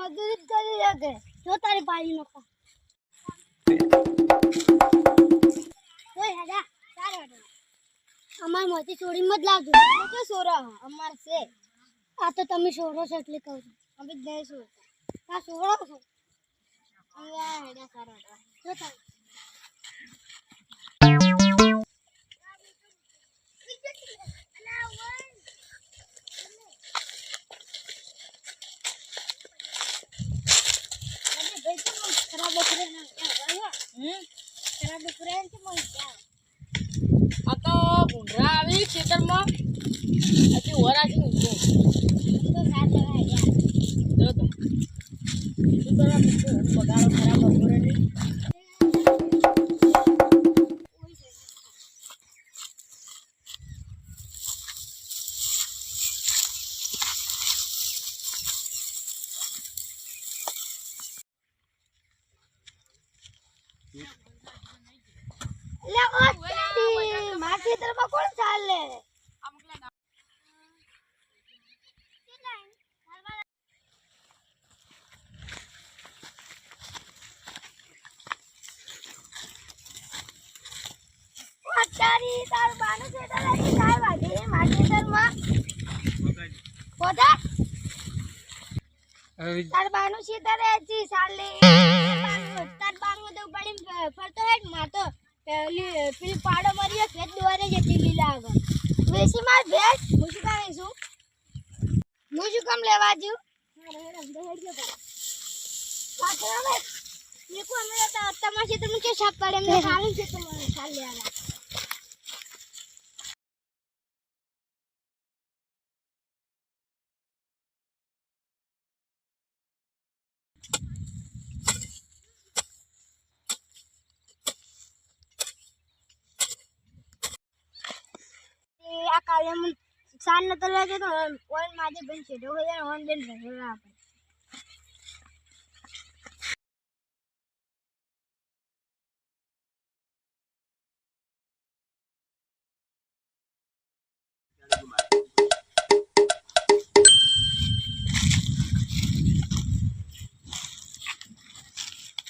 મજૂરી કરી શકે જો તારી પાડી નકો ઓય હેડા તારે હેડા અમાર મોતી ચોરી મત લાવજો તો સોરા અમાર છે આ તો તમે સોરો છો એટલે કહું છું અમે જ નહીં સોરતા આ સોરો છો અમે હેડા સારા હેડા જો તારે आता भुंडरा आवी खेतરમાં પછી ઓરાજી ઊંઘો તો સાત લગાય યાર જો તો તું કરવા બગાડો ખરાબ બપોરે ની લે ઓસ્તી માર ખેતરમાં કોણ ચાલે તારી તાર બાનું ખેતર હતી 4 વાગે માર ખેતરમાં કોદા તાર બાનું ખેતર હતી ચાલે તાર બાનું તો પડી ફરતો હેડ મારતો પેલી પાડો મરીયો ખેત દોરે જતી લીલા આગળ વેસી માર ભેસ હું શું કરીશું હું શું કામ લેવા જ્યું મેકો અમે તમારે તમે કે સાપ પાડે એમને સારું છે તમારે ચાલ લેવા આ કાલે મને સાન ન તો લાગે તો ઓન માજે બન છે તો હોય ઓન બેન રહેલા આપણે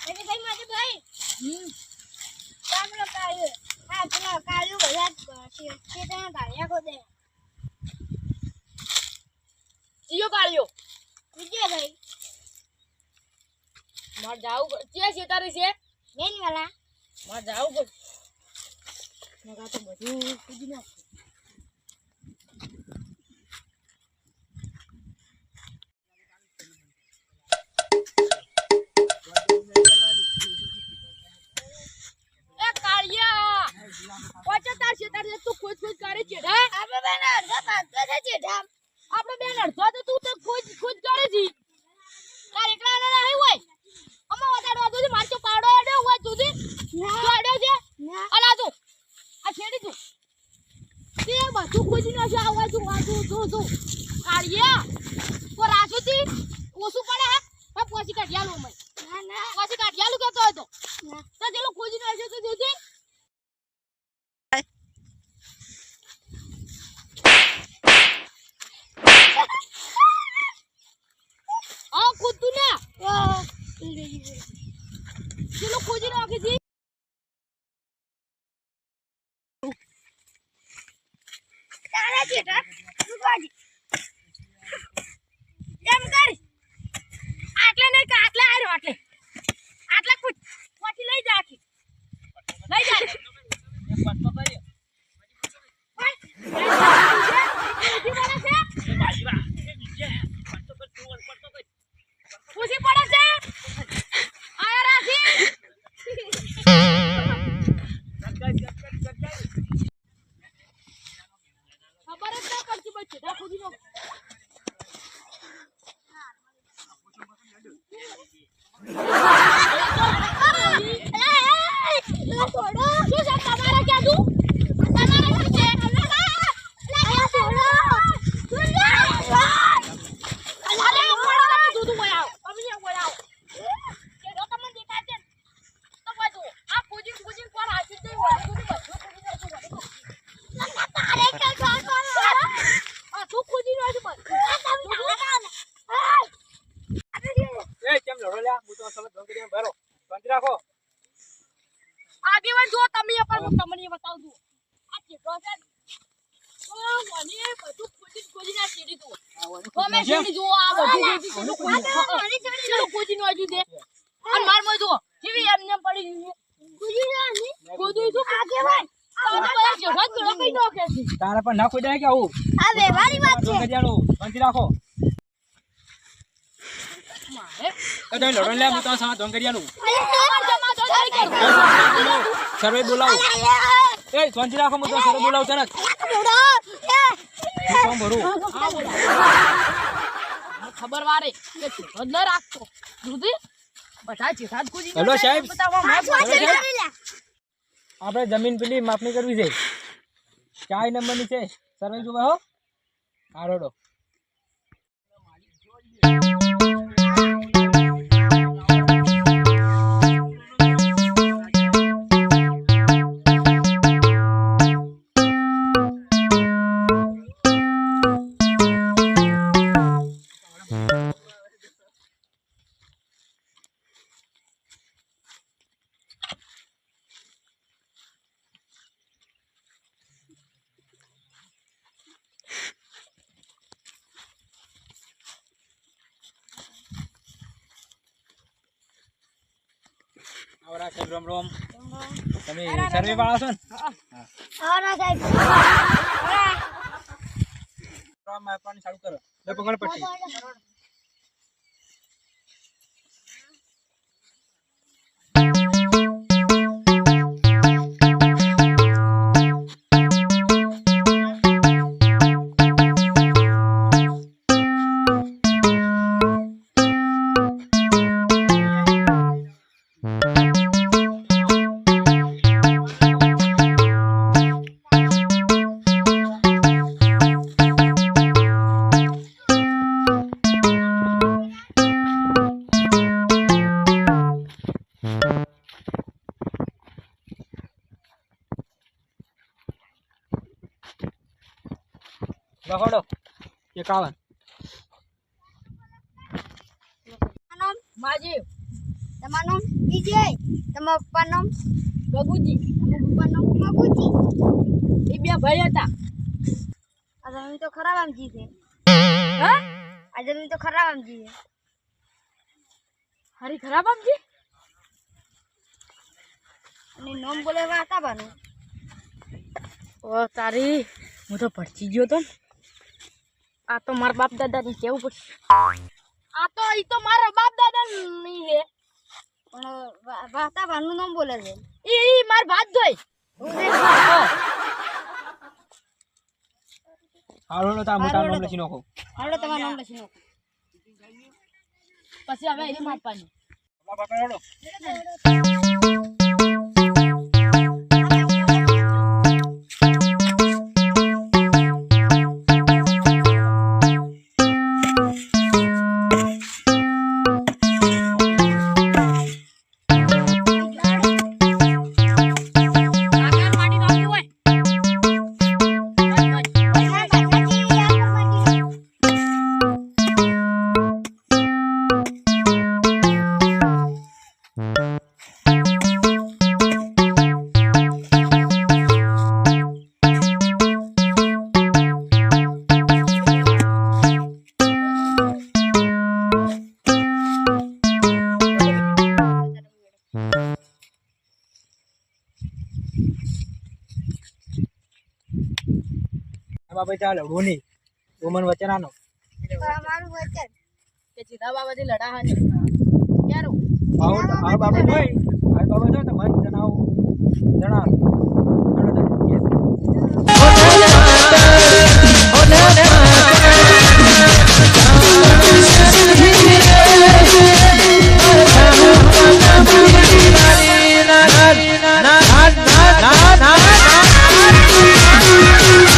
અરે ભાઈ માજે ભાઈ કામલો કાયો આ પેલા કાયો બધા છે તેના ગાળિયા કો દે જીયો કાળ્યો વિજય ભાઈ માર જાવ કે છે તારી છે મેન વાલા માર જાવ કે નકા તો બધું કૂદી નાખ એ કાળિયા ઓચો તાર છે તાર તું ખોજ ખોજ કરે છે હે આપણે બેન અડધો પાકતો છે જેઠા આપણે બેન અડધો તો તું તો ખોજ ખોજ કરે છે તાર એકલા ના નહીં હોય અમા વધારવા દો માર તો પાડો અડ્યો હોય તુજી અડ્યો છે અલા તું આ છેડી તું તે બધું ખોજી નાખે આવા તું કાળિયા તો રાજુતી ઓસું પડે હે પોસી કાઢિયાલું મેં ના પોસી કાઢિયાલું કેતો હતો તો જેલો ખોજી નાખ્યો તો જોજી આ કૂદતું ના જેલો ખોજી નાખી દી તારા જેઠા તું ગાડી એમ કર આટલે નહીં કે આટલે આર્યો આટલે કૂદ પછી લઈ જા આખી લઈ જા ખુશી પડે છે આયા રાખી ખબર જ ના પડતી બચ્ચે ડા ખુદી નો તું ખુદી બધું ખોજીને આ સીડી જુઓ. અમે સીડી જુઓ, આ બધું ચલો ખોજીને વાંચ્યું છે. અને મારમાં જુઓ, કેવી એમને પડી ગયું છે. ખોદું છું. તમે બધા જેઠા જ પેલો કઈ નાખે છે. તારા પણ ના ખોદાય કે આવું આ વ્યવહારી વાત છે. ડોંગરિયાનું બંધી રાખો. મારે એ તમે લડો લે, હું તો સામે ડોંગરિયાનું જમા તો નહીં કરું. સર્વે બોલાવું. એ શાંતિ રાખો, હું તો સર્વે બોલાવું તરત. હું કોમ ભરું. હા, બોલો. મને ખબર વારે કે જેઠો જ ન રાખતો. સુધી બધા જેઠા જ ખોજીને હેલો, સાહેબ. બતાવવા માંગે. આપણે જમીન પેલી માપણી કરવી છે. 4 નંબરની છે. સર્વે જોવા હો. હા રોડો. આવરા સાહેબ, રામ રામ. તમે સર્વે વાળા છો ને? આવરા સાહેબ. રામ આપવાનું ચાલુ કરો. લે પકડ પટ્ટી. લખોડો 51. નામ માજી તમારું નામ વિજય. તમારા પપ્પાનું નામ ગગુજી. તમારા પપ્પાનું નામ મગુજી. એ બે ભાઈ હતા. આ જમીન તો ખરાબ આમજી છે. હા, આ જમીન તો ખરાબ આમજી છે. હરી ખરાબ આમજી. અને નામ બોલે વાતા બાનું. ઓ તારી, હું તો ભટકી ગયો તો. આ તો મારા બાપ દાદા ને કેવું પડશે. આ તો ઈ તો મારા બાપ દાદા ની છે. પણ વાતા બાનું નામ બોલે છે. ઈ માર ભાત જોઈ. હા રોડો, તા મોટા નામ લખી નાખો. હાલો તમારું નામ લખી નાખો. પછી હવે એની માપવાની. પકડ રોડો. બાબા ચાલે રોની રોમન વચન આનો તમારું વચન કે સીધા બાબાથી લડા હાને ક્યારો આવ બાબા જોઈ આ બાબા જો તો મન જણાવો જણાવો